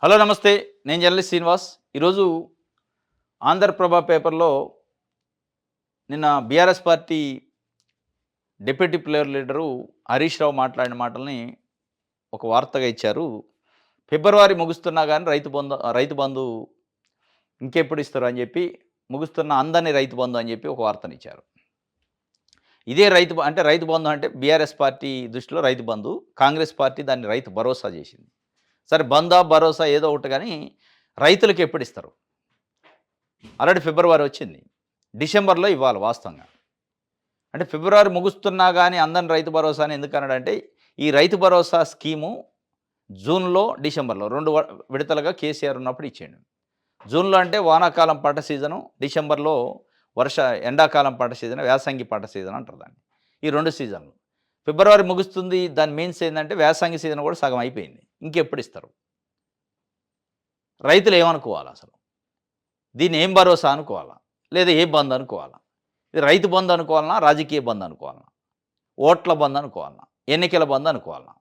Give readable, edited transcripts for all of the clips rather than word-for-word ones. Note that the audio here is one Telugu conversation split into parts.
హలో నమస్తే. నేను జర్నలిస్ట్ శ్రీనివాస్. ఈరోజు ఆంధ్రప్రభ పేపర్‌లో నిన్న BRS party deputy floor leader Harish Rao మాట్లాడిన మాటల్ని ఒక వార్తగా ఇచ్చారు. ఫిబ్రవరి ముగుస్తున్నా గాని రైతు బంధు ఇంకెప్పుడు ఇస్తారు అని చెప్పి, ముగుస్తున్న అందని రైతు బంధు అని చెప్పి ఒక వార్తనిచ్చారు. ఇదే రైతు బంధు అంటే బీఆర్ఎస్ పార్టీ దృష్టిలో రైతు బంధు. కాంగ్రెస్ పార్టీ దాన్ని రైతు భరోసా చేసింది. సరే బందా, భరోసా ఏదో ఒకటి గానీ రైతులకి ఎప్పుడిస్తారు? ఆల్రెడీ ఫిబ్రవరి వచ్చింది. డిసెంబర్‌లో ఇవ్వాలి వాస్తవంగా. అంటే ఫిబ్రవరి ముగుస్తున్నా గానీ అందని రైతు భరోసా అని ఎందుకన్నాడంటే, ఈ రైతు భరోసా స్కీము జూన్‌లో, డిసెంబర్‌లో 2 విడతలుగా కేసీఆర్ ఉన్నప్పుడు ఇచ్చిండు. జూన్‌లో అంటే వానాకాలం పంట సీజను, డిసెంబర్‌లో ఎండాకాలం పంట సీజన్, యాసంగి పంట సీజన్ అంటారు దాన్ని. ఈ 2 సీజన్‌లు. ఫిబ్రవరి ముగుస్తుంది. దాని మీన్స్ ఏందంటే యాసంగి సీజన్ కూడా సగం అయిపోయింది. ఇంకెప్పుడిస్తారు? రైతులు ఏమనుకోవాలసలు? దీన్ని ఏం భరోసా అనుకోవాలా? లేదా ఏ బంద్ అనుకోవాలా? ఇది రైతు బంద్ అనుకోవాలనా? రాజకీయ బంద్ అనుకోవాలనా? ఓట్ల బంద్ అనుకోవాలనా? ఎన్నికల బంద్ అనుకోవాలనా?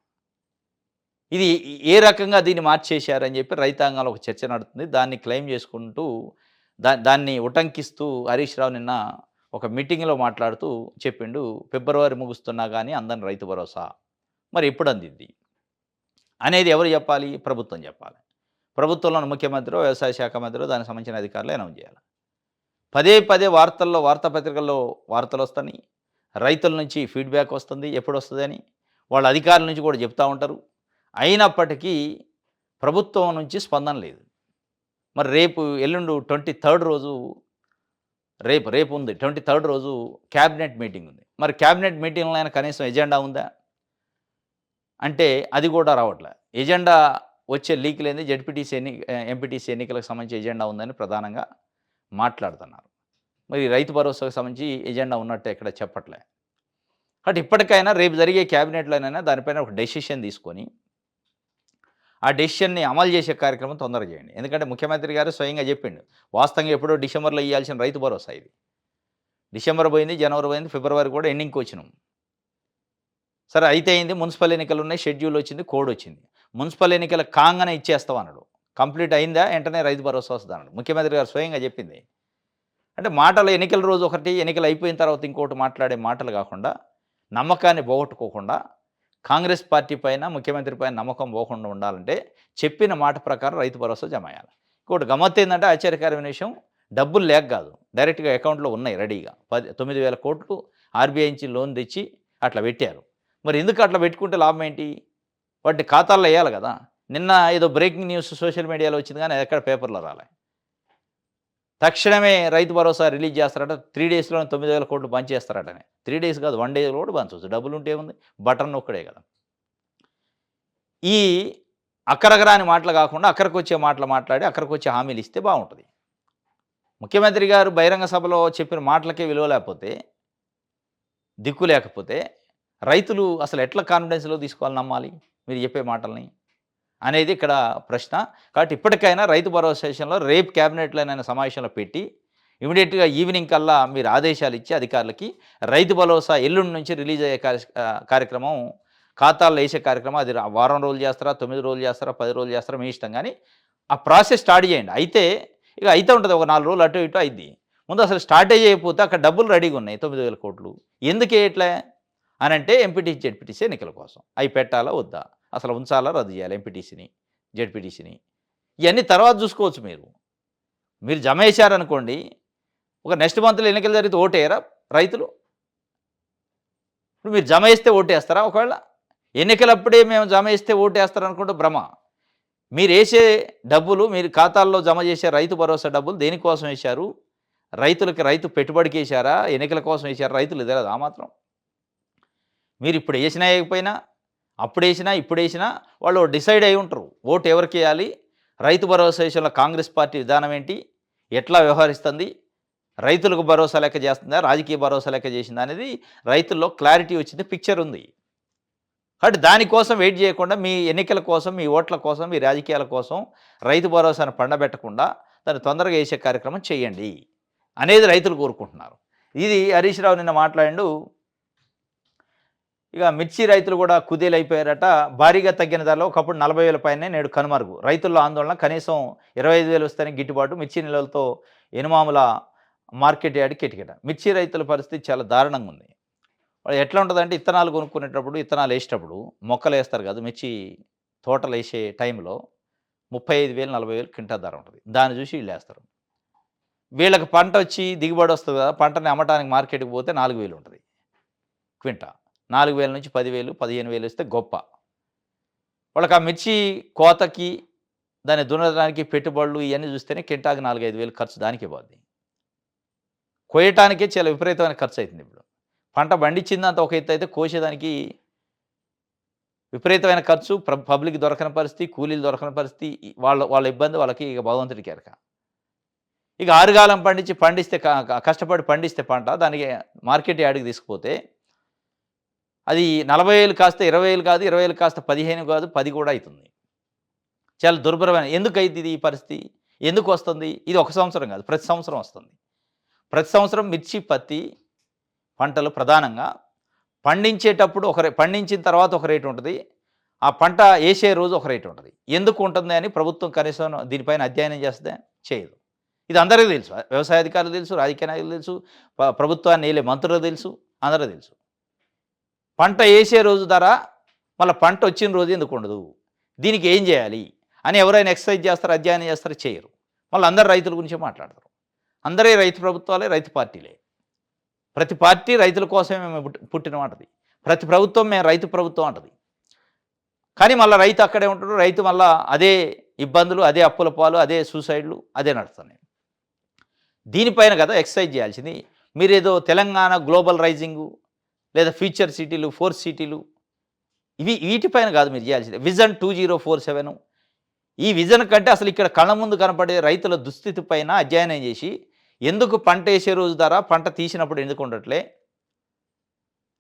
ఇది ఏ రకంగా దీన్ని మార్చేశారని చెప్పి రైతాంగంలో ఒక చర్చ నడుతుంది. దాన్ని క్లెయిమ్ చేసుకుంటూ దాన్ని ఉటంకిస్తూ హరీష్ రావు నిన్న ఒక మీటింగ్‌లో మాట్లాడుతూ చెప్పిండు. ఫిబ్రవరి ముగుస్తున్నా గానీ అందని రైతు భరోసా. మరి ఎప్పుడు అందిద్ది? అనేది ఎవరు చెప్పాలి? ప్రభుత్వం చెప్పాలి. ప్రభుత్వంలోని ముఖ్యమంత్రో, వ్యవసాయ శాఖ మంత్రో దానికి సంబంధించిన అధికారులు అనౌన్స్ చేయాలి. పదే పదే వార్తాపత్రికల్లో వార్తలొస్తన్నాయి. రైతుల నుంచి ఫీడ్‌బ్యాక్ వస్తుంది. ఎప్పుడొస్తదని వాళ్ళ అధికారుల నుంచి కూడా చెప్తా ఉంటారు. అయినప్పటికీ ప్రభుత్వం నుంచి స్పందన లేదు. మరి ఎల్లుండు 23 రోజు రేపు ఉంది. 23 రోజు క్యాబినెట్ మీటింగ్ ఉంది. మరి క్యాబినెట్ మీటింగ్‌లో అయినా కనీసం ఎజెండా ఉందా? అంటే అది కూడా రావట్లే. ఎజెండా వచ్చే లీక్ లేనిది ఎంపీటీసీ ఎన్నికలకు సంబంధించి ఎజెండా ఉందని ప్రధానంగా మాట్లాడుతున్నారు. మరి రైతు భరోసాకు సంబంధించి ఎజెండా ఉన్నట్టు ఎక్కడ చెప్పట్లే. కాబట్టి ఇప్పటికైనా రేపు జరిగే క్యాబినెట్‌లోనైనా దానిపైన ఒక డెసిషన్ తీసుకొని, ఆ డెసిషన్‌ని అమలు చేసే కార్యక్రమం తొందరగా చేయండి. ఎందుకంటే ముఖ్యమంత్రి గారు స్వయంగా చెప్పిండు. వాస్తవంగా ఎప్పుడో డిసెంబర్‌లో ఇయ్యాల్సిన రైతు భరోసా ఇది. డిసెంబర్ పోయింది, జనవరి పోయింది, ఫిబ్రవరి కూడా ఎండింగ్‌కి వచ్చినాం. సరే అయితే అయింది. మున్సిపల్ ఎన్నికలున్నాయి. షెడ్యూల్ వచ్చింది. కోడ్ వచ్చింది. మున్సిపల్ ఎన్నికలు కాంగానే ఇచ్చేస్తాం అన్నాడు. కంప్లీట్ అయిందా? వెంటనే రైతు భరోసా వస్తదన్నాడు. ముఖ్యమంత్రి గారు స్వయంగా చెప్పింది. అంటే మాటలు ఎన్నికల రోజు ఒకటి, ఎన్నికలు అయిపోయిన తర్వాత ఇంకోటి మాట్లాడే మాటలు కాకుండా, నమ్మకాన్ని పోగొట్టుకోకుండా, కాంగ్రెస్ పార్టీ పైన, ముఖ్యమంత్రి పైన నమ్మకం పోకుండా ఉండాలంటే, చెప్పిన మాట ప్రకారం రైతు భరోసా జమేయాలి. ఇంకోటి గమ్మత్తేందంటే ఆశ్చర్యకరమైన విషయం, డబ్బులు లేక కాదు. డైరెక్ట్‌గా అకౌంట్‌లో ఉన్నాయి రెడీగా. 9,000 కోట్లు ఆర్‌బీఐ నుంచి లోన్ తెచ్చి అట్లా పెట్టారు. మరి ఎందుకు అట్లా పెట్టుకుంటే లాభం ఏంటి? వాటిని ఖాతాల్లో ఎయ్యాలి గదా! నిన్న ఏదో బ్రేకింగ్ న్యూస్ సోషల్ మీడియాలో వచ్చింది గానీ, అది ఎక్కడ పేపర్‌లో రాలే. తక్షణమే రైతు భరోసా రిలీజ్ చేస్తారట. 3 డేస్‌లోనే 9,000 కోట్లు పంచేస్తారటనే. 3 డేస్ కాదు, 1 డేలో కూడా పంచొచ్చు. డబ్బులుంటే ఏముంది? బటన్ నొక్కుడే కదా! ఈ అక్కరకు రాని మాటలు కాకుండా, అక్కరకొచ్చే మాటలు మాట్లాడి, అక్కరకొచ్చే హామీలు ఇస్తే బావుంటది. ముఖ్యమంత్రి గారు బహిరంగ సభలో చెప్పిన మాటలకే విలువ లేకపోతే, దిక్కు లేకపోతే, రైతులు అసలు ఎట్లా కాన్ఫిడెన్స్‌లో తీసుకోవాలి, నమ్మాలి మీరు చెప్పే మాటల్ని? అనేది ఇక్కడ ప్రశ్న. కాబట్టి ఇప్పటికైనా రైతు భరోసా విషయంలో రేపు క్యాబినెట్‌లోనైనా సమావేశంలో పెట్టి, ఇమ్మీడియేట్‌గా ఈవినింగ్ కల్లా మీరు ఆదేశాలు ఇచ్చి అధికారులకి రైతు భరోసా ఎల్లుండి నుంచి రిలీజ్ అయ్యే కార్యక్రమం, ఖాతాల్లో ఏసే కార్యక్రమం అది వారం రోజులు చేస్తారా? 9 రోజులు చేస్తారా? 10 రోజులు చేస్తారా? మీ ఇష్టం గానీ, ఆ ప్రాసెస్ స్టార్ట్ చేయండి. అయితే ఉంటది. ఒక 4 రోజులు అటు ఇటు అయిద్ది. ముందు అసలు స్టార్టే చేయకపోతే అక్కడ డబ్బులు రెడీగా ఉన్నాయి 9,000 కోట్లు. ఎందుకేయట్లే అనంటే ఎంపీటీసీ, జెడ్పీటీసీ ఎన్నికల కోసం. అయి పెట్టాలా? వద్దా? అసలు ఉంచాలా? రద్దు చేయాలా ఎంపీటీసీని, జెడ్పీటీసీని? ఇయన్నీ తర్వాత చూసుకోవచ్చు మీరు. మీరు జమేశారనుకోండి, ఒక నెక్స్ట్ మంత్‌లో ఎన్నికలు జరిగితే ఓటేయరా రైతులు? ఇప్పుడు మీరు జమేస్తే ఓటేస్తారా ఒకవేళ? ఎన్నికలప్పుడే మేము జమేస్తే ఓటేస్తారనుకుంటే భ్రమ. మీరేసే డబ్బులు, మీరు ఖాతాల్లో జమ చేసే రైతు భరోసా డబ్బులు దేనికోసం ఏశారు? రైతు పెట్టుబడికేశారా? ఎన్నికల కోసం ఏశారా? రైతులకు తెలవదా ఆ మాత్రం? మీరిప్పుడు ఏసినా ఏయకపోయినా, అప్పుడేసినా, ఇప్పుడేసినా వాళ్ళు డిసైడ్ అయ్యి ఉంటారు. ఓటు ఎవరికేయాలి? రైతు భరోసా విషయంలో కాంగ్రెస్ పార్టీ విధానం ఏంటి? ఎట్లా వ్యవహరిస్తుంది? రైతులకు భరోసా లెక్క చేస్తుందా? రాజకీయ భరోసా లెక్క చేసిందా? అనేది రైతుల్లో క్లారిటీ వచ్చింది. పిక్చర్ ఉంది. కాబట్టి దానికోసం వెయిట్ చేయకుండా, మీ ఎన్నికల కోసం, మీ ఓట్ల కోసం, మీ రాజకీయాల కోసం రైతు భరోసాను పండబెట్టకుండా దాన్ని తొందరగా ఏసే కార్యక్రమం చేయండి అనేది రైతులు కోరుకుంటున్నారు. ఇది హరీష్ రావు నిన్న మాట్లాడిండు. ఇక మిర్చి రైతులు కూడా కుదేలైపోయారట. భారీగా తగ్గిన ధరలో ఒకప్పుడు 40,000 పైనే నేడు కనుమరుగు. రైతుల్లో ఆందోళన కనీసం 25,000 వస్తేనే గిట్టుబాటు. మిర్చి నిల్వలతో ఎనుమాముల మార్కెట్ యార్డ్ కిటకిట. మిర్చి రైతుల పరిస్థితి చాలా దారుణంగా ఉంది. వాళ్ళు ఎట్లా ఉంటదంటే ఇత్తనాలు కొనుక్కునేటప్పుడు, ఇత్తనాలు ఏసేటప్పుడు మొక్కలేస్తారు కదా! మిర్చి తోటలేసే టైంలో 35,000, 40,000 క్వింటా ధర ఉంటది. దాన్ని చూసి ఈళ్ళేస్తారు. వీళ్ళకి పంటొచ్చి దిగుబడొస్తది కదా! పంటని అమ్మటానికి మార్కెట్‌కి పోతే 4,000 ఉంటది క్వింటా. 4,000-10,000, 15,000 ఇస్తే గొప్ప. వాళ్ళకి ఆ మిర్చి కోతకి, దాన్ని దున్నడానికి పెట్టుబడులు ఇయన్నీ చూస్తేనే కింటాకి 4, 5,000 ఖర్చు దానికే పోద్ది. కోయటానికే చాలా విపరీతమైన ఖర్చయితుందిప్పుడు. పంట పండించిందంతా ఒక ఎత్తయితే కోసేదానికి విపరీతమైన ఖర్చు, పబ్లిక్ దొరకని పరిస్థితి, కూలీలు దొరకని పరిస్థితి, వాళ్ళ వాళ్ళ ఇబ్బంది వాళ్ళకి ఇక భగవంతుడికి ఎరక. ఇక ఆరుగాలం పండిస్తే కష్టపడి పండిస్తే పంట దానికి మార్కెట్ యార్డ్‌కి తీసుకుపోతే అది 40,000 కాస్త 20,000 కాదు, 20,000 కాస్త 15 కాదు, 10 కూడా అయితుంది. చాలా దుర్భరమైన ఎందుకైద్ది ఇది ఈ పరిస్థితి? ఎందుకొస్తుంది? ఇది ఒక సంవత్సరం కాదు, ప్రతి సంవత్సరం వస్తుంది. ప్రతి సంవత్సరం మిర్చి, పత్తి పంటలు ప్రధానంగా పండించేటప్పుడు పండించిన తర్వాత ఒక రేటు ఉంటది. ఆ పంట ఏసే రోజు ఒక రేటు ఉంటది. ఎందుకు ఉంటుంది అని ప్రభుత్వం కనీసం దీనిపైన అధ్యయనం చేస్తదా? చేయదు. ఇది అందరికీ తెలుసు. వ్యవసాయ అధికారులకు తెలుసు, రాజకీయ నాయకులకు తెలుసు, ప్రభుత్వాన్ని ఏలే మంత్రులకు తెలుసు, అందరికి తెలుసు. పంట ఏసే రోజు ధర, మళ్ళా పంట వచ్చిన రోజు ఎందుకు ఉండదు? దీనికి ఏం చేయాలి? అని ఎవరైనా ఎక్సర్సైజ్ చేస్తారో, అధ్యయనం చేస్తారో? చేయరు. మళ్ళీ అందరూ రైతుల గురించే మాట్లాడతారు. అందరే రైతు ప్రభుత్వాలే, రైతు పార్టీలే. ప్రతి పార్టీ రైతుల కోసమే మేము పుట్టిన మాటది. ప్రతి ప్రభుత్వం మేము రైతు ప్రభుత్వం అంటది. కానీ మళ్ళీ రైతు అక్కడే ఉంటాడు. రైతు మళ్ళా అదే ఇబ్బందులు, అదే అప్పుల పాలు, అదే సూసైడ్లు, అదే నడుస్తున్నాయి. దీనిపైన కదా ఎక్సర్సైజ్ చేయాల్సింది. మీరేదో తెలంగాణ గ్లోబల్ రైజింగు, లేదా ఫ్యూచర్ సిటీలు, ఫోర్త్ సిటీలు, వీటిపైన కాదు మీరు చేయాల్సింది. విజన్ 2047 ఈ విజన్ కంటే అసలు ఇక్కడ కళ్ళ ముందు కనపడే రైతుల దుస్థితి పైన అధ్యయనం చేసి, ఎందుకు పంట వేసే రోజు ధర, పంట తీసినప్పుడు ఎందుకు ఉండట్లే,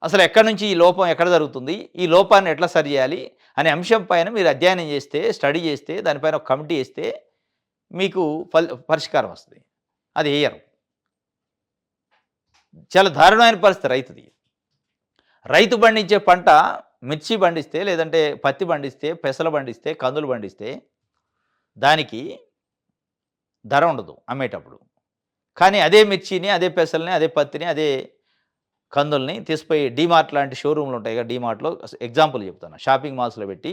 అసలు ఎక్కడి నుంచి ఈ లోపం ఎక్కడ జరుగుతుంది, ఈ లోపాన్ని ఎట్లా సరిచేయాలి అనే అంశం పైన మీరు అధ్యయనం చేస్తే, స్టడీ చేస్తే, దానిపైన ఒక కమిటీ వేస్తే మీకు పరిష్కారం వస్తుంది. అది వేయరు. చాలా దారుణమైన పరిస్థితి రైతుది. రైతు పండించే పంట మిర్చి పండిస్తే, లేదంటే పత్తి పండిస్తే, పెసలు పండిస్తే, కందులు పండిస్తే దానికి ధర ఉండదు అమ్మేటప్పుడు. కానీ అదే మిర్చిని, అదే పెసల్ని, అదే పత్తిని, అదే కందుల్ని తీసుకుపోయి డీమార్ట్ లాంటి షోరూమ్లు ఉంటాయి కదా, డీమార్ట్‌లో ఎగ్జాంపుల్ చెప్తాను. షాపింగ్ మాల్స్‌లో పెట్టి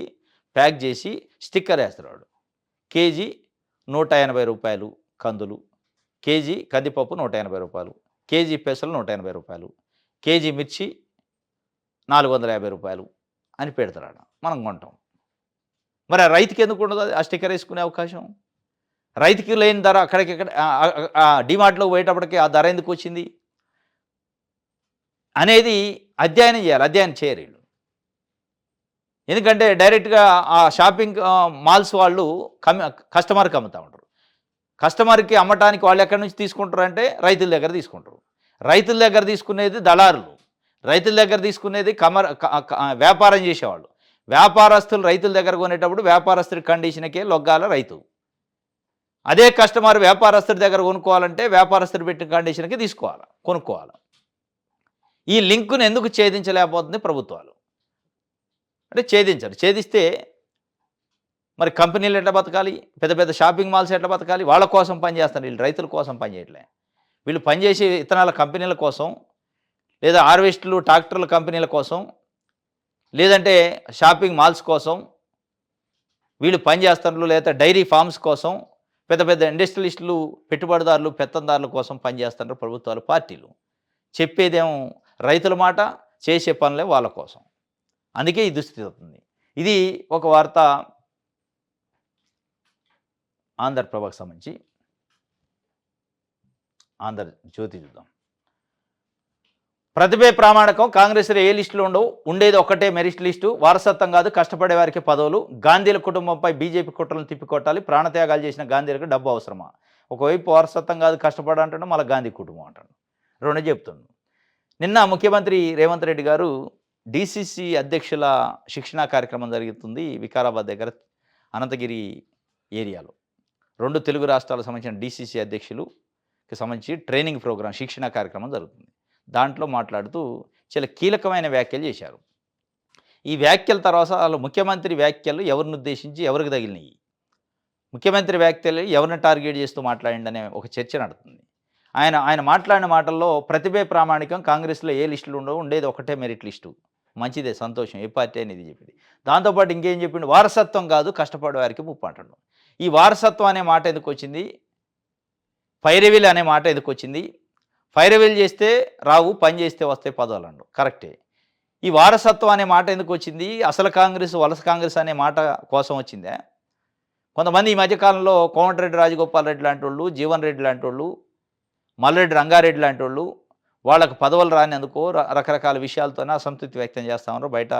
ప్యాక్ చేసి స్టిక్కర్ వేస్తాడు వాడు. కేజీ రూ. 180 కందులు, కేజీ కందిపప్పు రూ. 180, కేజీ పెసలు రూ. 180, కేజీ మిర్చి రూ. 450 అని పెడతాడు. మనం కొంటాం. మరి ఆ రైతుకి ఎందుకు ఉండదు ఆ స్టిక్కర్ వేసుకునే అవకాశం? రైతుకి లేని ధర అక్కడికిక్కడ డీమార్ట్‌లోకి పోయేటప్పటికి ఆ ధర ఎందుకు వచ్చింది అనేది అధ్యయనం చేయాలి. అధ్యయనం చేయరు వీళ్ళు. ఎందుకంటే డైరెక్ట్‌గా ఆ షాపింగ్ మాల్స్ వాళ్ళు కస్టమర్‌కి అమ్ముతా ఉంటారు. కస్టమర్‌కి అమ్మటానికి వాళ్ళు ఎక్కడి నుంచి తీసుకుంటారు అంటే రైతుల దగ్గర తీసుకుంటారు. రైతుల దగ్గర తీసుకునేది దళారులు. రైతుల దగ్గర తీసుకునేది వ్యాపారం చేసేవాళ్ళు. వ్యాపారస్తులు రైతుల దగ్గర కొనేటప్పుడు వ్యాపారస్తుడి కండిషన్కే లొగ్గాల రైతు. అదే కస్టమర్ వ్యాపారస్తుడి దగ్గర కొనుక్కోవాలంటే వ్యాపారస్తుడు పెట్టిన కండిషన్కి కొనుక్కోవాలి. ఈ లింకును ఎందుకు ఛేదించలేకపోతుంది ప్రభుత్వాలు? అంటే ఛేదించరు. ఛేదిస్తే మరి కంపెనీలు ఎట్లా బతకాలి? పెద్ద పెద్ద షాపింగ్ మాల్స్ ఎట్లా బతకాలి? వాళ్ళ కోసం పనిచేస్తారు వీళ్ళు, రైతుల కోసం పనిచేయట్లే. వీళ్ళు పనిచేసే ఇత్తనాల కంపెనీల కోసం, లేదా హార్వెస్టులు, ట్రాక్టర్ల కంపెనీల కోసం, లేదంటే షాపింగ్ మాల్స్ కోసం వీళ్ళు పనిచేస్తారు. లేదా డైరీ ఫార్మ్స్ కోసం, పెద్ద పెద్ద ఇండస్ట్రియలిస్టులు, పెట్టుబడిదారులు, పెత్తందారుల కోసం పనిచేస్తున్నారు ప్రభుత్వాలు, పార్టీలు. చెప్పేదేమో రైతుల మాట, చేసే పనులే వాళ్ళ కోసం. అందుకే ఈ దుస్థితి అవుతుంది. ఇది ఒక వార్త ఆంధ్రప్రభకు సంబంధించి. ఆంధ్రజ్యోతి చూద్దాం. ప్రతిభే ప్రామాణికం, కాంగ్రెస్లో ఏ లిస్టులు ఉండవు, ఉండేది ఒక్కటే మెరిట్ లిస్టు, వారసత్వం కాదు కష్టపడే వారికి పదవులు, గాంధీల కుటుంబంపై బీజేపీ కుట్రలను తిప్పికొట్టాలి, ప్రాణత్యాగాలు చేసిన గాంధీలకు డబ్బు అవసరమా? ఒకవైపు వారసత్వం కాదు కష్టపడ అంటాడు, మళ్ళీ గాంధీ కుటుంబం అంటాడు. రెండు చెప్తున్నాడు. నిన్న ముఖ్యమంత్రి రేవంత్ రెడ్డి గారు డీసీసీ అధ్యక్షుల శిక్షణా కార్యక్రమం జరుగుతుంది వికారాబాద్ దగ్గర, అనంతగిరి ఏరియాలో. 2 తెలుగు రాష్ట్రాలకు సంబంధించిన డీసీసీ అధ్యక్షులుకి సంబంధించి ట్రైనింగ్ ప్రోగ్రాం, శిక్షణా కార్యక్రమం జరుగుతుంది. దాంట్లో మాట్లాడుతూ చాలా కీలకమైన వ్యాఖ్యలు చేశారు. ఈ వ్యాఖ్యల తర్వాత అసలు ముఖ్యమంత్రి వ్యాఖ్యలు ఎవరిని ఉద్దేశించి ఎవరికి తగిలినాయి? ముఖ్యమంత్రి వ్యాఖ్యలు ఎవరిని టార్గెట్ చేస్తూ మాట్లాడిండనే ఒక చర్చ నడుతుంది. ఆయన ఆయన మాట్లాడిన మాటల్లో ప్రతిభే ప్రామాణికం, కాంగ్రెస్‌లో ఏ లిస్టులు ఉండవు, ఉండేది ఒకటే మెరిట్ లిస్టు. మంచిదే, సంతోషం, ఏ పార్టీ అనేది చెప్పింది. దాంతో పాటు ఇంకేం చెప్పిండు, వారసత్వం కాదు కష్టపడే వారికి ముప్పు అంటాడు. ఈ వారసత్వం అనే మాట ఎందుకొచ్చింది? పైరవీలు అనే మాట ఎందుకొచ్చింది? పైరవీలు చేస్తే రావు, పని చేస్తే వస్తాయి పదవులండు. కరెక్టే. ఈ వారసత్వం అనే మాట ఎందుకొచ్చింది? అసలు కాంగ్రెస్, వలస కాంగ్రెస్ అనే మాట కోసం వచ్చిందా? కొంతమంది ఈ మధ్యకాలంలో కోమటిరెడ్డి రాజగోపాల్ రెడ్డి లాంటోళ్ళు, జీవన్ రెడ్డి లాంటోళ్ళు, మల్రెడ్డి రంగారెడ్డి లాంటోళ్ళు వాళ్ళకి పదవులు రానందుకు రకరకాల విషయాలతోనే అసంతృప్తి వ్యక్తం చేస్తా ఉన్నారు బయట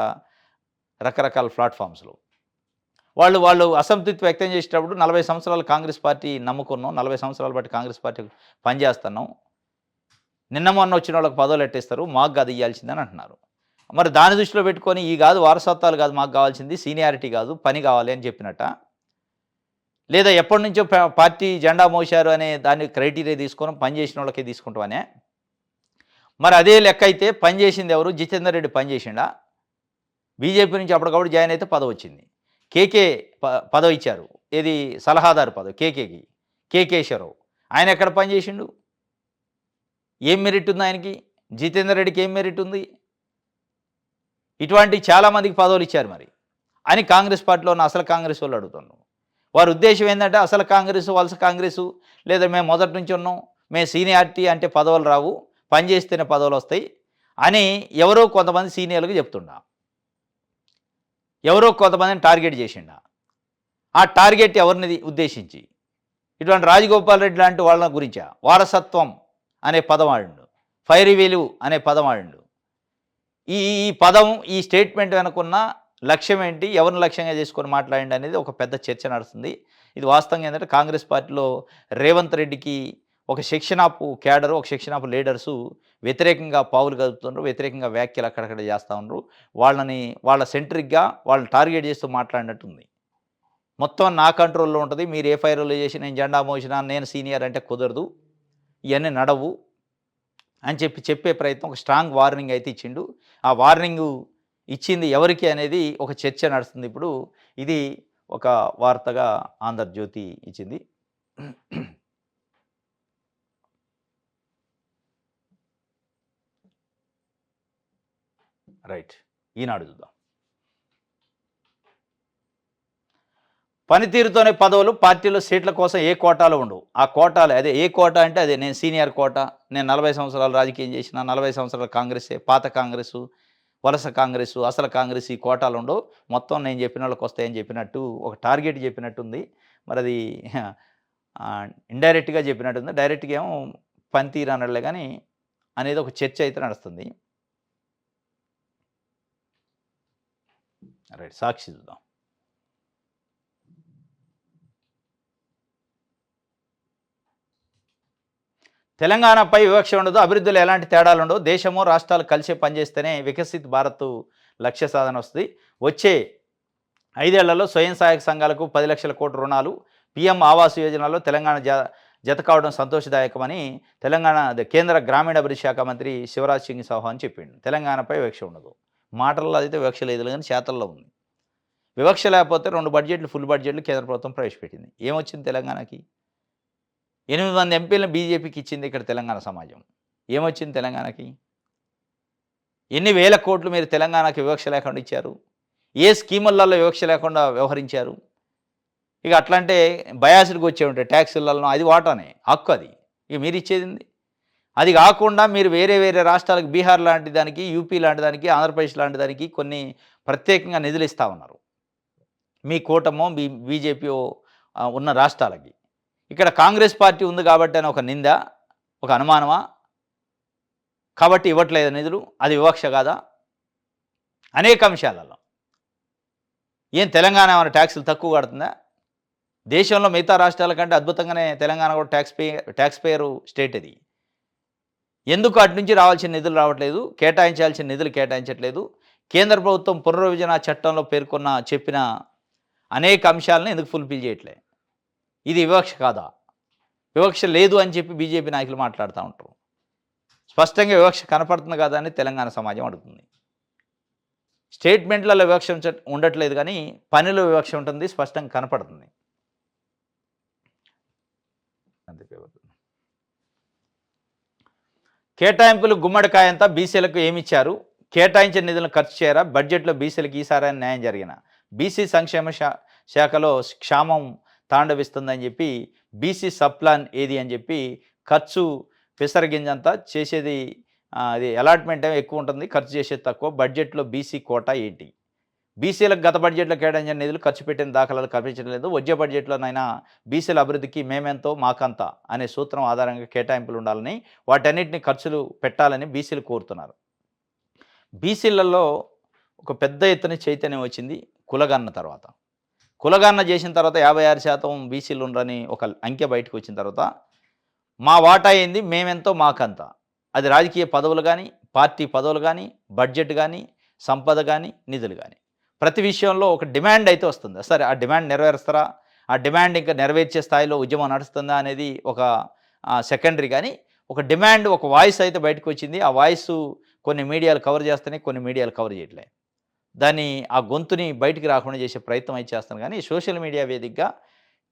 రకరకాల ప్లాట్‌ఫామ్స్‌లో. వాళ్ళు వాళ్ళు అసంతృప్తి వ్యక్తం చేసేటప్పుడు 40 సంవత్సరాలు కాంగ్రెస్ పార్టీ నమ్ముకున్నాం, 40 సంవత్సరాలు బట్టి కాంగ్రెస్ పార్టీ పనిచేస్తున్నాం, నిన్న మొన్న వచ్చిన వాళ్ళకి పదవులు ఎట్టేస్తారు, మాకు కాదు ఇయ్యాల్సిందని అంటున్నారు. మరి దాన్ని దృష్టిలో పెట్టుకొని ఈ కాదు వారసత్వాలు కాదు మాకు కావాల్సింది, సీనియారిటీ కాదు పని కావాలి అని చెప్పినట్ట, లేదా ఎప్పటి నుంచో పార్టీ జెండా మోశారు అనే దాన్ని క్రైటీరియా తీసుకొని పనిచేసిన వాళ్ళకే తీసుకుంటామనే? మరి అదే లెక్క అయితే పనిచేసింది ఎవరు? జితేందర్ రెడ్డి పనిచేసిండా? బీజేపీ నుంచి అప్పటికప్పుడు జాయిన్ అయితే పదవి వచ్చింది. కేకే పదవి ఇచ్చారు, ఏది సలహాదారు పదవి కేకేకి, కేకేశ్వరరావు. ఆయన ఎక్కడ పనిచేసిండు? ఏం మెరిట్ ఉంది ఆయనకి? జితేందర్ రెడ్డికి ఏం మెరిట్ ఉంది? ఇటువంటి చాలామందికి పదవులు ఇచ్చారు మరి అని కాంగ్రెస్ పార్టీలో ఉన్న అసలు కాంగ్రెస్ వాళ్ళు అడుగుతున్నారు. వారి ఉద్దేశం ఏంటంటే అసలు కాంగ్రెస్, వలస కాంగ్రెసు, లేదా మేము మొదటి నుంచి ఉన్నాం, మేము సీనియారిటీ అంటే పదవులు రావు, పని చేస్తేనే పదవులు వస్తాయి అని ఎవరో కొంతమంది సీనియర్లకు చెప్తుండా, ఎవరో కొంతమందిని టార్గెట్ చేసిండా. ఆ టార్గెట్ ఎవరిని ఉద్దేశించి? ఇటువంటి రాజగోపాల్ రెడ్డి లాంటి వాళ్ళ గురించా? వారసత్వం అనే పదం ఆడిండు, ఫైర్వేలు అనే పదం ఆడిండు. ఈ ఈ పదం, ఈ స్టేట్మెంట్ వెనుకున్న లక్ష్యం ఏంటి, ఎవరిని లక్ష్యంగా చేసుకొని మాట్లాడండి అనేది ఒక పెద్ద చర్చ నడుస్తుంది. ఇది వాస్తవంగా ఏంటంటే కాంగ్రెస్ పార్టీలో రేవంత్ రెడ్డికి ఒక సెక్షన్ ఆఫ్ క్యాడరు, ఒక సెక్షన్ ఆఫ్ లీడర్సు వ్యతిరేకంగా పావులు కదుపుతున్నారు, వ్యతిరేకంగా వ్యాఖ్యలు అక్కడక్కడ చేస్తూ ఉన్నారు. వాళ్ళ సెంట్రిక్గా వాళ్ళని టార్గెట్ చేస్తూ మాట్లాడినట్టుంది. మొత్తం నా కంట్రోల్లో ఉంటుంది, మీరు ఏ ఫైర్లో చేసి నేను జెండా మోసినా నేను సీనియర్ అంటే కుదరదు, ఇవన్నీ నడవు అని చెప్పే ప్రయత్నం, ఒక స్ట్రాంగ్ వార్నింగ్ అయితే ఇచ్చిండు. ఆ వార్నింగు ఇచ్చింది ఎవరికి అనేది ఒక చర్చ నడుస్తుంది ఇప్పుడు. ఇది ఒక వార్తగా ఆంధ్రజ్యోతి ఇచ్చింది. రైట్, ఈనాడు చూద్దాం. పనితీరుతోనే పదవులు, పార్టీలో సీట్ల కోసం ఏ కోటాలు ఉండవు. ఆ కోటాలు అదే, ఏ కోట అంటే అదే, నేను సీనియర్ కోట, నేను 40 సంవత్సరాలు రాజకీయం చేసిన, 40 సంవత్సరాల కాంగ్రెసే, పాత కాంగ్రెసు, వలస కాంగ్రెసు, అసలు కాంగ్రెస్, ఈ కోటాలు ఉండవు, మొత్తం నేను చెప్పిన వాళ్ళకి వస్తాయని చెప్పినట్టు ఒక టార్గెట్ చెప్పినట్టుంది. మరి అది ఇండైరెక్ట్గా చెప్పినట్టుంది, డైరెక్ట్గా ఏమో పనితీరు అనలే కానీ అనేది ఒక చర్చ అయితే నడుస్తుంది. రైట్, సాక్షి చూద్దాం. తెలంగాణపై వివక్ష ఉండదు, అభివృద్ధిలో ఎలాంటి తేడాలు ఉండవు, దేశము రాష్ట్రాలు కలిసి పనిచేస్తేనే వికసిత్ భారత్ లక్ష్య సాధన వస్తుంది. వచ్చే 5 ఏళ్లలో స్వయం సహాయక సంఘాలకు 10 లక్షల కోట్ల రుణాలు, పీఎం ఆవాస్ యోజనలో తెలంగాణ జత కావడం సంతోషదాయకమని కేంద్ర గ్రామీణాభివృద్ధి శాఖ మంత్రి శివరాజ్ సింగ్ చౌహాన్ చెప్పిండు. తెలంగాణపై వివక్ష ఉండదు, మాటల్లో అయితే వివక్ష లేదు కానీ చేతల్లో ఉంది. వివక్ష లేకపోతే 2 బడ్జెట్లు, ఫుల్ బడ్జెట్లు కేంద్ర ప్రభుత్వం ప్రవేశపెట్టింది. ఏమొచ్చింది తెలంగాణకి? 8 మంది ఎంపీలను బీజేపీకి ఇచ్చింది ఇక్కడ తెలంగాణ సమాజం. ఏమొచ్చింది తెలంగాణకి? ఎన్ని వేల కోట్లు మీరు తెలంగాణకి వివక్ష లేకుండా ఇచ్చారు? ఏ స్కీములలో వివక్ష లేకుండా వ్యవహరించారు? ఇక అట్లంటే బయాసిడ్కి వచ్చే ఉంటాయి ట్యాక్సులలో, అది వాటానే, హక్కు అది. ఇక మీరు ఇచ్చేది అది కాకుండా మీరు వేరే వేరే రాష్ట్రాలకు, బీహార్ లాంటి దానికి, యూపీ లాంటి దానికి, ఆంధ్రప్రదేశ్ లాంటి దానికి కొన్ని ప్రత్యేకంగా నిధులు ఇస్తూ ఉన్నారు. మీ కూటమో బీజేపీ ఉన్న రాష్ట్రాలకి. ఇక్కడ కాంగ్రెస్ పార్టీ ఉంది కాబట్టి అని ఒక నింద, ఒక అనుమానమా? కాబట్టి ఇవ్వట్లేదు నిధులు, అది వివక్ష కాదా? అనేక అంశాలలో ఏం తెలంగాణ ఏమైనా ట్యాక్సులు తక్కువ కడుతుందా? దేశంలో మిగతా రాష్ట్రాల కంటే అద్భుతంగానే తెలంగాణ కూడా ట్యాక్స్ పేయరు స్టేట్ ఇది. ఎందుకు అటు నుంచి రావాల్సిన నిధులు రావట్లేదు, కేటాయించాల్సిన నిధులు కేటాయించట్లేదు? కేంద్ర ప్రభుత్వం పునర్విభజన చట్టంలో చెప్పిన అనేక అంశాలను ఎందుకు ఫుల్ఫిల్ చేయట్లే? ఇది వివక్ష కాదా? వివక్ష లేదు అని చెప్పి బీజేపీ నాయకులు మాట్లాడుతూ ఉంటారు. స్పష్టంగా వివక్ష కనపడుతుంది కదా అని తెలంగాణ సమాజం అడుగుతుంది. స్టేట్మెంట్లలో వివక్ష ఉండట్లేదు కానీ పనిలో వివక్ష ఉంటుంది, స్పష్టంగా కనపడుతుంది. అంతే. కేటాయింపులు గుమ్మడికాయంతా బీసీలకు ఏమిచ్చారు? కేటాయించిన నిధులను ఖర్చు చేయరా? బడ్జెట్లో బీసీలకు ఈసారి న్యాయం జరిగిన బీసీ సంక్షేమ శాఖలో క్షామం తాండవిస్తుందని చెప్పి బీసీ సబ్ ప్లాన్ ఏది అని చెప్పి ఖర్చు పిసరగింజంతా చేసేది అది అలాట్మెంట్ ఏమో ఎక్కువ ఉంటుంది, ఖర్చు చేసేది తక్కువ. బడ్జెట్లో బీసీ కోటా ఏంటి? బీసీలకు గత బడ్జెట్లో కేటాయించిన నిధులు ఖర్చు పెట్టిన దాఖలాలు కనిపించడం లేదు. వచ్చే బడ్జెట్లోనైనా బీసీల అభివృద్ధికి మేమెంతో మాకంతా అనే సూత్రం ఆధారంగా కేటాయింపులు ఉండాలని, వాటన్నిటిని ఖర్చులు పెట్టాలని బీసీలు కోరుతున్నారు. బీసీలలో ఒక పెద్ద ఎత్తున చైతన్యం వచ్చింది కులగన్న తర్వాత. కులగన్న చేసిన తర్వాత 56% బీసీలు ఉండరని ఒక అంకె బయటకు వచ్చిన తర్వాత మా వాటా ఏంది, మేమెంతో మాకంతా. అది రాజకీయ పదవులు కానీ, పార్టీ పదవులు కానీ, బడ్జెట్ కానీ, సంపద కానీ, నిధులు కానీ, ప్రతి విషయంలో ఒక డిమాండ్ అయితే వస్తుంది. సరే, ఆ డిమాండ్ నెరవేరుస్తారా, ఆ డిమాండ్ ఇంకా నెరవేర్చే స్థాయిలో ఉద్యమం నడుస్తుందా అనేది ఒక సెకండరీ. కానీ ఒక డిమాండ్, ఒక వాయిస్ అయితే బయటకు వచ్చింది. ఆ వాయిస్ కొన్ని మీడియాలు కవర్ చేస్తున్నాయి, కొన్ని మీడియాలు కవర్ చేయట్లే. దాన్ని ఆ గొంతుని బయటికి రాకుండా చేసే ప్రయత్నం అయితే చేస్తాను. కానీ సోషల్ మీడియా వేదికగా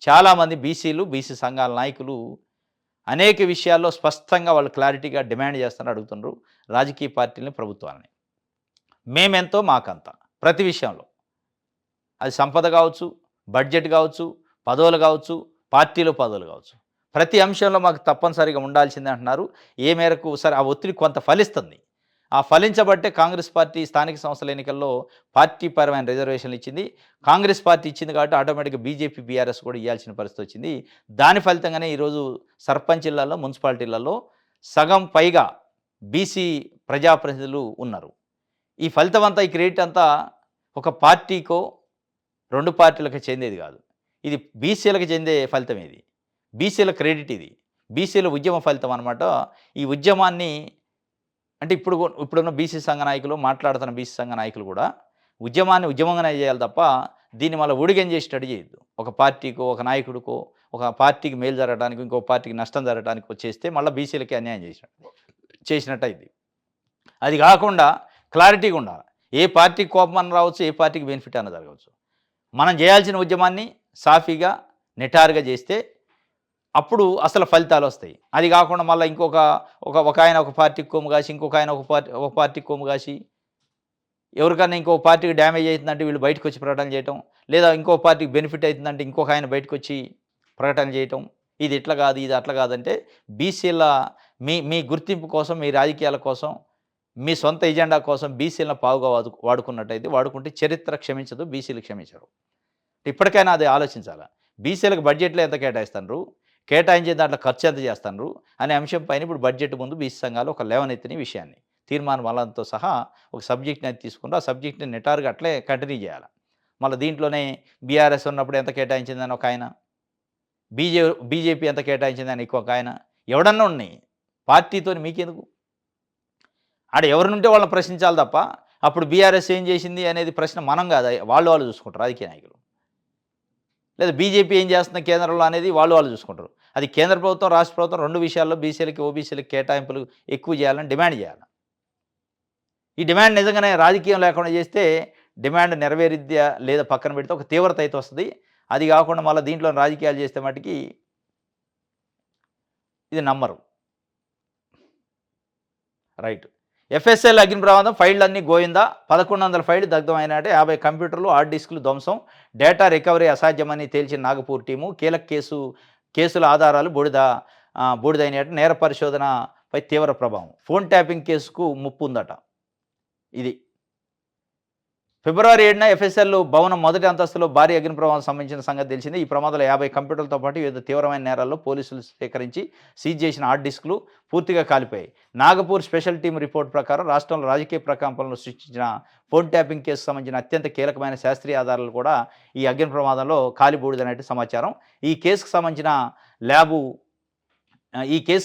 చాలామంది బీసీలు, బీసీ సంఘాల నాయకులు అనేక విషయాల్లో స్పష్టంగా వాళ్ళు క్లారిటీగా డిమాండ్ చేస్తున్నారు, అడుగుతున్నారు రాజకీయ పార్టీలని, ప్రభుత్వాలని. మేమెంతో మాకంతా ప్రతి విషయంలో, అది సంపద కావచ్చు, బడ్జెట్ కావచ్చు, పదవులు కావచ్చు, పార్టీలో పదవులు కావచ్చు, ప్రతి అంశంలో మాకు తప్పనిసరిగా ఉండాల్సిందే అంటున్నారు. ఏ మేరకు సరే ఆ ఒత్తిడి కొంత ఫలిస్తుంది. ఆ ఫలించబట్టే కాంగ్రెస్ పార్టీ స్థానిక సంస్థల ఎన్నికల్లో పార్టీ పరమైన రిజర్వేషన్లు ఇచ్చింది. కాంగ్రెస్ పార్టీ ఇచ్చింది కాబట్టి ఆటోమేటిక్గా బీజేపీ, బీఆర్ఎస్ కూడా ఇవ్వాల్సిన పరిస్థితి వచ్చింది. దాని ఫలితంగానే ఈరోజు సర్పంచులలో, మున్సిపాలిటీలలో సగం పైగా బీసీ ప్రజాప్రతినిధులు ఉన్నారు. ఈ ఫలితం అంతా, ఈ క్రెడిట్ అంతా ఒక పార్టీకో, 2 పార్టీలకు చెందేది కాదు. ఇది బీసీలకు చెందే ఫలితం. ఇది బీసీల క్రెడిట్, ఇది బీసీల ఉద్యమ ఫలితం అనమాట. ఈ ఉద్యమాన్ని అంటే ఇప్పుడున్న బీసీ సంఘ నాయకులు, మాట్లాడుతున్న బీసీ సంఘ నాయకులు కూడా ఉద్యమాన్ని ఉద్యమంగానే చేయాలి తప్ప దీన్ని మళ్ళీ ఊడిగం చేసేటట్టు చేయొద్దు. ఒక పార్టీకో, ఒక నాయకుడికో, ఒక పార్టీకి మేలు జరగడానికి, ఇంకో పార్టీకి నష్టం జరగడానికి చేస్తే మళ్ళీ బీసీలకి అన్యాయం చేసినట్టు అయింది. అది కాకుండా క్లారిటీగా ఉండాలి. ఏ పార్టీకి కోపం అన్న రావచ్చు, ఏ పార్టీకి బెనిఫిట్ అన్న జరగవచ్చు. మనం చేయాల్సిన ఉద్యమాన్ని సాఫీగా, నిటారుగా చేస్తే అప్పుడు అసలు ఫలితాలు వస్తాయి. అది కాకుండా మళ్ళీ ఒక ఆయన ఒక పార్టీకి కొమ్ము కాసి, ఇంకొక ఆయన ఒక పార్టీకి కొమ్ము కాసి, ఎవరికన్నా ఇంకో పార్టీకి డ్యామేజ్ అవుతుందంటే వీళ్ళు బయటకు వచ్చి ప్రకటన చేయటం, లేదా ఇంకో పార్టీకి బెనిఫిట్ అవుతుందంటే ఇంకొక ఆయన బయటకు వచ్చి ప్రకటన చేయటం. ఇది ఇట్లా కాదు, ఇది అట్లా కాదంటే బీసీల మీ గుర్తింపు కోసం, మీ రాజకీయాల కోసం, మీ సొంత ఎజెండా కోసం బీసీలను పావుగా వాడుకున్నట్టయితే, వాడుకుంటే చరిత్ర క్షమించదు, బీసీలు క్షమించరు. ఇప్పటికైనా అది ఆలోచించాలి. బీసీలకు బడ్జెట్లో ఎంత కేటాయిస్తున్నారు, కేటాయించే దాంట్లో ఖర్చు ఎంత చేస్తున్నారు అనే అంశం పైన ఇప్పుడు బడ్జెట్ ముందు బీసీ సంఘాలు ఒక లేవనెత్తిన విషయాన్ని, తీర్మానం వలనతో సహా ఒక సబ్జెక్ట్ని అయితే తీసుకుంటూ ఆ సబ్జెక్ట్ని నిటారుగా అట్లే కంటిన్యూ చేయాలి. మళ్ళీ దీంట్లోనే బీఆర్ఎస్ ఉన్నప్పుడు ఎంత కేటాయించిందని ఒక ఆయన, బీజేపీ ఎంత కేటాయించిందని ఇంకొక ఆయన, ఎవడన్నా ఉన్నాయి. పార్టీతో మీకెందుకు? ఆడ ఎవరినుంటే వాళ్ళని ప్రశ్నించాలి తప్ప అప్పుడు బీఆర్ఎస్ ఏం చేసింది అనేది ప్రశ్న మనం కాదు, వాళ్ళు చూసుకుంటారు రాజకీయ నాయకులు. లేదా బీజేపీ ఏం చేస్తుంది కేంద్రంలో అనేది వాళ్ళు చూసుకుంటారు. అది కేంద్ర ప్రభుత్వం, రాష్ట్ర ప్రభుత్వం 2 విషయాల్లో బీసీలకి, ఓబీసీలకి కేటాయింపులు ఎక్కువ చేయాలని డిమాండ్ చేయాలి. ఈ డిమాండ్ నిజంగానే రాజకీయం లేకుండా చేస్తే డిమాండ్ నెరవేరిద్యా లేదా పక్కన పెడితే ఒక తీవ్రత అయితే వస్తుంది. అది కాకుండా మళ్ళీ దీంట్లో రాజకీయాలు చేస్తే మటుకి ఇది నమ్మరు. రైట్. ఎఫ్ఎస్ఎల్ అగ్ని ప్రమాదం, ఫైళ్ళన్నీ గోయిందా, 1100 ఫైళ్లు దగ్ధమైనట్టే, 50 కంప్యూటర్లు, హార్డ్ డిస్కులు ధ్వంసం, డేటా రికవరీ అసాధ్యమని తేల్చిన నాగపూర్ టీము, కీలక కేసుల ఆధారాలు బూడిదైనట్టు, నేర పరిశోధనపై తీవ్ర ప్రభావం, ఫోన్ ట్యాపింగ్ కేసుకు ముప్పు ఉందట. ఇది ఫిబ్రవరి 7న ఎఫ్ఎస్ఎల్ భవనం మొదటి అంతస్తులో భారీ అగ్ని ప్రమాదం సంబంధించిన సంగతి తెలిసింది. ఈ ప్రమాదంలో 50 కంప్యూటర్లతో పాటు వివిధ తీవ్రమైన నేరాల్లో పోలీసులు సేకరించి సీజ్ చేసిన హార్డ్ డిస్కులు పూర్తిగా కాలిపోయాయి. నాగపూర్ స్పెషల్ టీం రిపోర్ట్ ప్రకారం రాష్ట్రంలో రాజకీయ ప్రకంపనలు సృష్టించిన ఫోన్ ట్యాపింగ్ కేసు సంబంధించిన అత్యంత కీలకమైన శాస్త్రీయ ఆధారాలు కూడా ఈ అగ్ని ప్రమాదంలో కాలిబూడిదనేట్టు సమాచారం. ఈ కేసుకు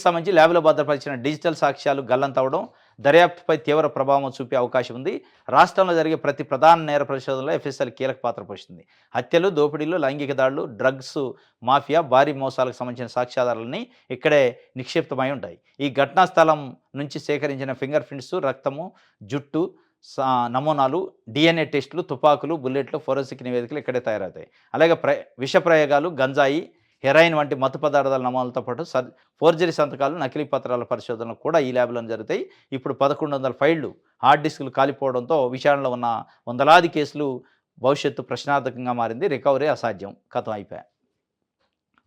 సంబంధించి ల్యాబ్లో భద్రపరిచిన డిజిటల్ సాక్ష్యాలు గల్లంతవడం దర్యాప్తుపై తీవ్ర ప్రభావం చూపే అవకాశం ఉంది. రాష్ట్రంలో జరిగే ప్రతి ప్రధాన నేర పరిశోధనలో ఎఫ్ఎస్ఎల్ కీలక పాత్ర పోషిస్తుంది. హత్యలు, దోపిడీలు, లైంగిక దాడులు, డ్రగ్స్ మాఫియా, భారీ మోసాలకు సంబంధించిన సాక్ష్యాధారాలన్నీ ఇక్కడే నిక్షిప్తమై ఉంటాయి. ఈ ఘటనా స్థలం నుంచి సేకరించిన ఫింగర్ ప్రింట్స్, రక్తము, జుట్టు, నమూనాలు, డిఎన్ఏ టెస్టులు, తుపాకులు, బుల్లెట్లు, ఫోరెన్సిక్ నివేదికలు ఇక్కడే తయారవుతాయి. అలాగే విష ప్రయోగాలు, గంజాయి, హెరాయిన్ వంటి మత్తు పదార్థాల నమూనాలతో పాటు ఫోర్జరీ సంతకాలు, నకిలీ పత్రాల పరిశోధనలు కూడా ఈ ల్యాబ్‌లోనే జరుగుతాయి. ఇప్పుడు 1100 ఫైళ్లు, హార్డ్ డిస్కులు కాలిపోవడంతో విచారణలో ఉన్న వందలాది కేసులు భవిష్యత్తు ప్రశ్నార్థకంగా మారింది. రికవరీ అసాధ్యం. ఖతం అయిపాయే.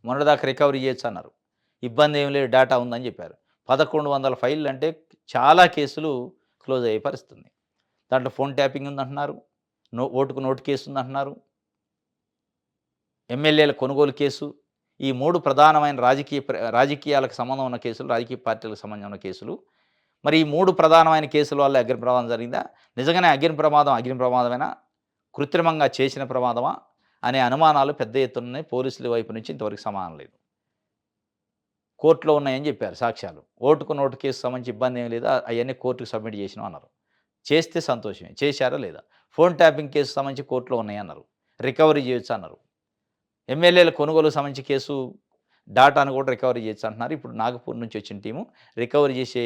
మొన్నటిదాకా రికవరీ చేయొచ్చన్నారు. ఇబ్బంది ఏమి లేదు, డేటా ఉందని చెప్పారు. 1100 ఫైళ్ళు అంటే చాలా కేసులు క్లోజ్ అయ్యే పరిస్థితి ఉంది. దాంట్లో ఫోన్ ట్యాపింగ్ ఉందంటున్నారు. ఓటుకు నోటు కేసు ఉందంటున్నారు. ఎమ్మెల్యేల కొనుగోలు కేసు. ఈ 3 ప్రధానమైన రాజకీయాలకు సంబంధం ఉన్న కేసులు, రాజకీయ పార్టీలకు సంబంధం ఉన్న కేసులు. మరి ఈ 3 ప్రధానమైన కేసుల వల్ల అగ్ని ప్రమాదం జరిగిందా? నిజంగానే అగ్ని ప్రమాదమేనా? కృత్రిమంగా చేసిన ప్రమాదమా? అనే అనుమానాలు పెద్ద ఎత్తున ఉన్నాయి. పోలీసుల వైపు నుంచి ఇంతవరకు సమాధానం లేదు. కోర్టులో ఉన్నాయని చెప్పారు సాక్ష్యాలు. ఓటుకు నోటు కేసు సంబంధించి ఇబ్బంది ఏమి లేదా, అవన్నీ కోర్టుకు సబ్మిట్ చేసినాం అన్నారు. చేస్తే సంతోషమే. చేశారా లేదా? ఫోన్ ట్యాపింగ్ కేసు సంబంధించి కోర్టులో ఉన్నాయన్నారు. రికవరీ చేయొచ్చు అన్నారు. ఎమ్మెల్యేల కొనుగోలుకు సంబంధించి కేసు డాటాను కూడా రికవరీ చేయొచ్చు అంటున్నారు. ఇప్పుడు నాగపూర్ నుంచి వచ్చిన టీము రికవరీ చేసే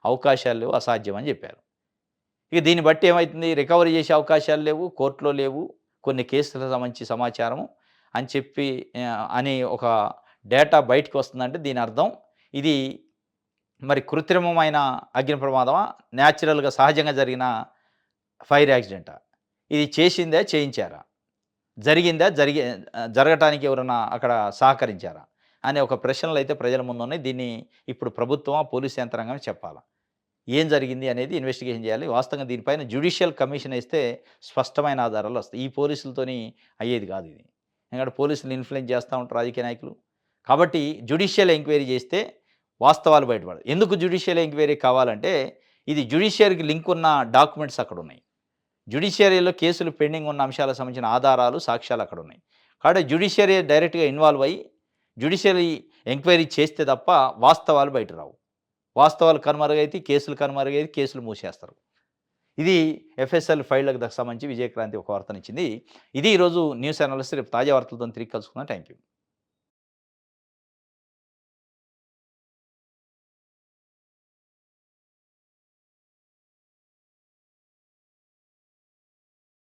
అవకాశాలు లేవు, అసాధ్యం అని చెప్పారు. ఇక దీన్ని బట్టి ఏమవుతుంది? రికవరీ చేసే అవకాశాలు లేవు, కోర్టులో లేవు, కొన్ని కేసులకు సంబంధించి సమాచారం అని చెప్పి అని ఒక డేటా బయటకు వస్తుందంటే దీని అర్థం ఇది మరి కృత్రిమమైన అగ్ని ప్రమాదమా, న్యాచురల్గా సహజంగా జరిగిన ఫైర్ యాక్సిడెంటా? ఇది చేసిందే, చేయించారా? జరిగిందా, జరగటానికి ఎవరైనా అక్కడ సహకరించారా అనే ఒక ప్రశ్నలు అయితే ప్రజల ముందు ఉన్నాయి. దీన్ని ఇప్పుడు ప్రభుత్వమా, పోలీసు యంత్రాంగమే చెప్పాలా. ఏం జరిగింది అనేది ఇన్వెస్టిగేషన్ చేయాలి. వాస్తవంగా దీనిపైన జ్యుడిషియల్ కమిషన్ ఇస్తే స్పష్టమైన ఆధారాలు వస్తాయి. ఈ పోలీసులతోని అయ్యేది కాదు ఇది. ఎందుకంటే పోలీసులు ఇన్ఫ్లుయెన్స్ చేస్తూ ఉంటారు రాజకీయ నాయకులు. కాబట్టి జ్యుడిషియల్ ఎంక్వైరీ చేస్తే వాస్తవాలు బయటపడదు. ఎందుకు జ్యుడిషియల్ ఎంక్వైరీ కావాలంటే ఇది జ్యుడిషియరీకి లింక్ ఉన్న డాక్యుమెంట్స్ అక్కడ ఉన్నాయి. జ్యుడిషియరీలో కేసులు పెండింగ్ ఉన్న అంశాలకు సంబంధించిన ఆధారాలు, సాక్ష్యాలు అక్కడ ఉన్నాయి. కాబట్టి జ్యుడిషియరీ డైరెక్ట్గా ఇన్వాల్వ్ అయ్యి జ్యుడిషియరీ ఎంక్వైరీ చేస్తే తప్ప వాస్తవాలు బయట రావు. వాస్తవాలు కనుమరుగైతే కేసులు కనుమరుగైతే కేసులు మూసేస్తారు. ఇది ఎఫ్ఎస్ఎల్ ఫైళ్లకు సంబంధించి విజయక్రాంతి ఒక వార్తనిచ్చింది. ఇది ఈరోజు న్యూస్ అనాలిసిస్. రేపు తాజా వార్తలతో తిరిగి కలుసుకుందాం. Thank you.